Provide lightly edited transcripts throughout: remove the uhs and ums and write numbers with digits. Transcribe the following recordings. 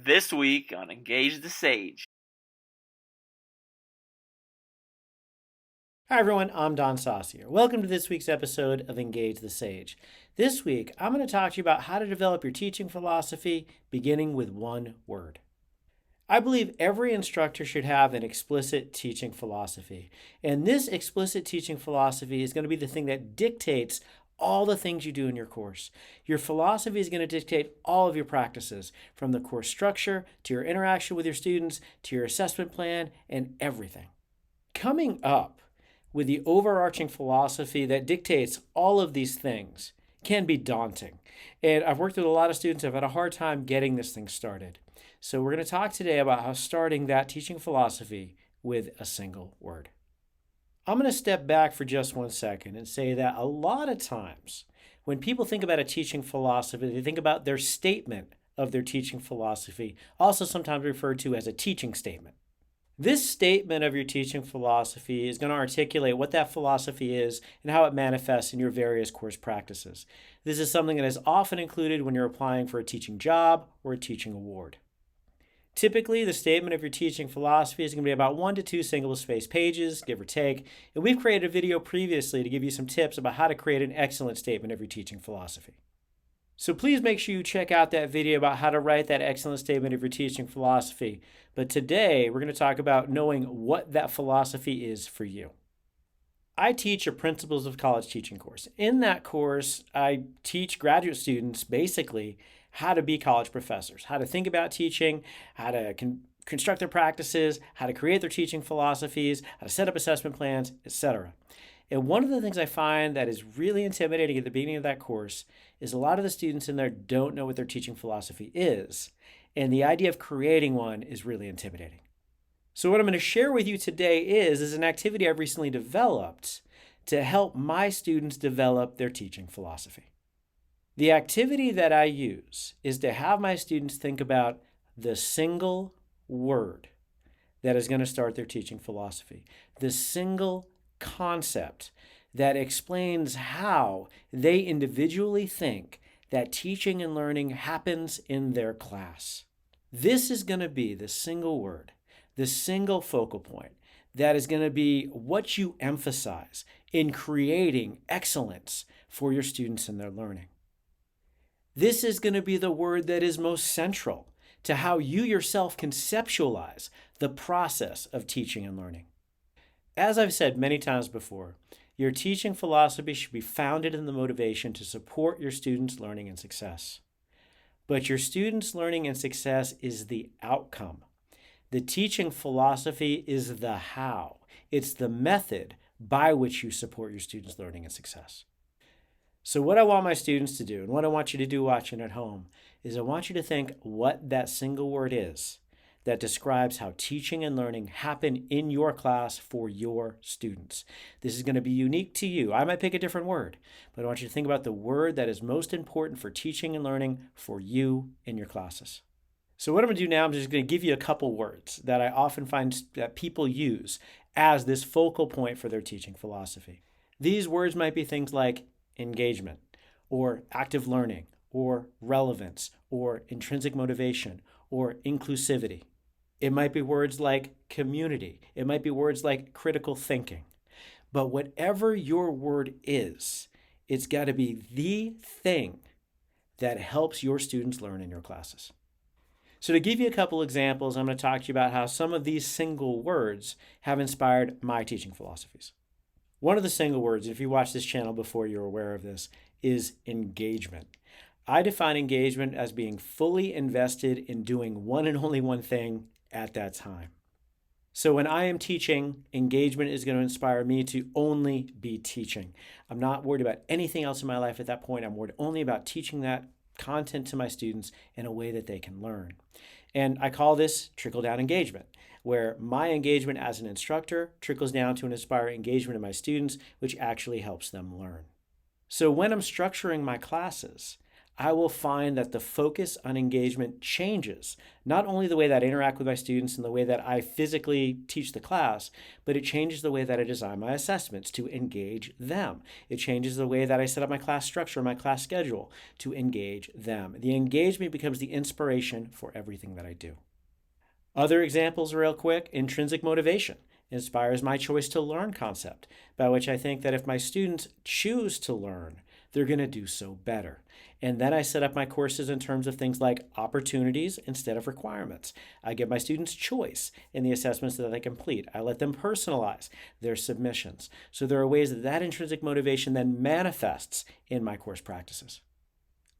This week on Engage the Sage. Hi everyone, I'm Don Saucier. Welcome to this week's episode of Engage the Sage. This week, I'm going to talk to you about how to develop your teaching philosophy beginning with one word. I believe every instructor should have an explicit teaching philosophy. And this explicit teaching philosophy is going to be the thing that dictates all the things you do in your course. Your philosophy is going to dictate all of your practices, from the course structure to your interaction with your students to your assessment plan and everything. Coming up with the overarching philosophy that dictates all of these things can be daunting. And I've worked with a lot of students who have had a hard time getting this thing started. So we're going to talk today about how starting that teaching philosophy with a single word. I'm going to step back for just 1 second and say that a lot of times when people think about a teaching philosophy, they think about their statement of their teaching philosophy, also sometimes referred to as a teaching statement. This statement of your teaching philosophy is going to articulate what that philosophy is and how it manifests in your various course practices. This is something that is often included when you're applying for a teaching job or a teaching award. Typically, the statement of your teaching philosophy is going to be about 1 to 2 single-spaced pages, give or take, and we've created a video previously to give you some tips about how to create an excellent statement of your teaching philosophy. So please make sure you check out that video about how to write that excellent statement of your teaching philosophy. But today, we're going to talk about knowing what that philosophy is for you. I teach a Principles of College Teaching course. In that course, I teach graduate students basically how to be college professors, how to think about teaching, how to construct their practices, how to create their teaching philosophies, how to set up assessment plans, etc. And one of the things I find that is really intimidating at the beginning of that course is a lot of the students in there don't know what their teaching philosophy is. And the idea of creating one is really intimidating. So what I'm going to share with you today is an activity I've recently developed to help my students develop their teaching philosophy. The activity that I use is to have my students think about the single word that is going to start their teaching philosophy, the single concept that explains how they individually think that teaching and learning happens in their class. This is going to be the single word, the single focal point that is going to be what you emphasize in creating excellence for your students and their learning. This is going to be the word that is most central to how you yourself conceptualize the process of teaching and learning. As I've said many times before, your teaching philosophy should be founded in the motivation to support your students' learning and success. But your students' learning and success is the outcome. The teaching philosophy is the how. It's the method by which you support your students' learning and success. So what I want my students to do, and what I want you to do watching at home, is I want you to think what that single word is that describes how teaching and learning happen in your class for your students. This is going to be unique to you. I might pick a different word, but I want you to think about the word that is most important for teaching and learning for you in your classes. So what I'm going to do now, I'm just going to give you a couple words that I often find that people use as this focal point for their teaching philosophy. These words might be things like engagement, or active learning, or relevance, or intrinsic motivation, or inclusivity. It might be words like community. It might be words like critical thinking. But whatever your word is, it's got to be the thing that helps your students learn in your classes. So to give you a couple examples, I'm going to talk to you about how some of these single words have inspired my teaching philosophies. One of the single words, if you watch this channel before, you're aware of this, is engagement. I define engagement as being fully invested in doing one and only one thing at that time. So when I am teaching, engagement is going to inspire me to only be teaching. I'm not worried about anything else in my life at that point. I'm worried only about teaching that content to my students in a way that they can learn. And I call this trickle-down engagement, where my engagement as an instructor trickles down to an inspiring engagement of my students, which actually helps them learn. So when I'm structuring my classes, I will find that the focus on engagement changes, not only the way that I interact with my students and the way that I physically teach the class, but it changes the way that I design my assessments to engage them. It changes the way that I set up my class structure, my class schedule to engage them. The engagement becomes the inspiration for everything that I do. Other examples real quick, intrinsic motivation inspires my choice to learn concept, by which I think that if my students choose to learn, they're going to do so better. And then I set up my courses in terms of things like opportunities instead of requirements. I give my students choice in the assessments that they complete. I let them personalize their submissions. So there are ways that that intrinsic motivation then manifests in my course practices.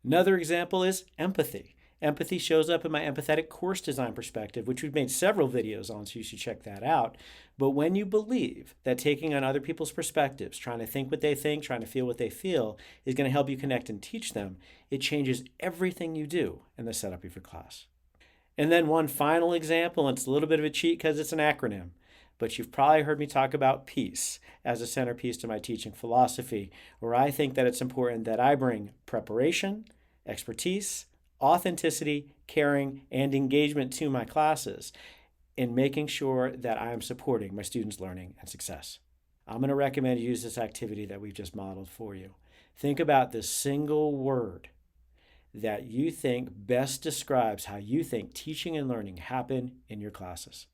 Another example is empathy. Empathy shows up in my empathetic course design perspective, which we've made several videos on, so you should check that out. But when you believe that taking on other people's perspectives, trying to think what they think, trying to feel what they feel, is going to help you connect and teach them, it changes everything you do in the setup of your class. And then one final example, and it's a little bit of a cheat because it's an acronym, but you've probably heard me talk about PEACE as a centerpiece to my teaching philosophy, where I think that it's important that I bring preparation, expertise, authenticity, caring, and engagement to my classes in making sure that I am supporting my students' learning and success. I'm going to recommend you use this activity that we've just modeled for you. Think about the single word that you think best describes how you think teaching and learning happen in your classes.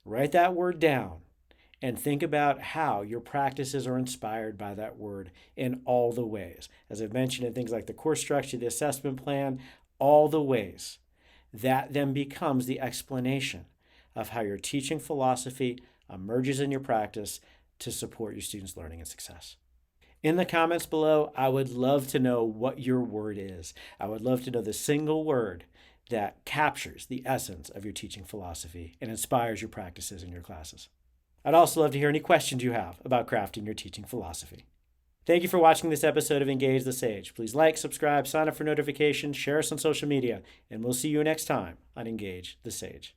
Write that word down and think about how your practices are inspired by that word in all the ways. As I've mentioned in things like the course structure, the assessment plan, all the ways. That then becomes the explanation of how your teaching philosophy emerges in your practice to support your students' learning and success. In the comments below, I would love to know what your word is. I would love to know the single word that captures the essence of your teaching philosophy and inspires your practices in your classes. I'd also love to hear any questions you have about crafting your teaching philosophy. Thank you for watching this episode of Engage the Sage. Please like, subscribe, sign up for notifications, share us on social media, and we'll see you next time on Engage the Sage.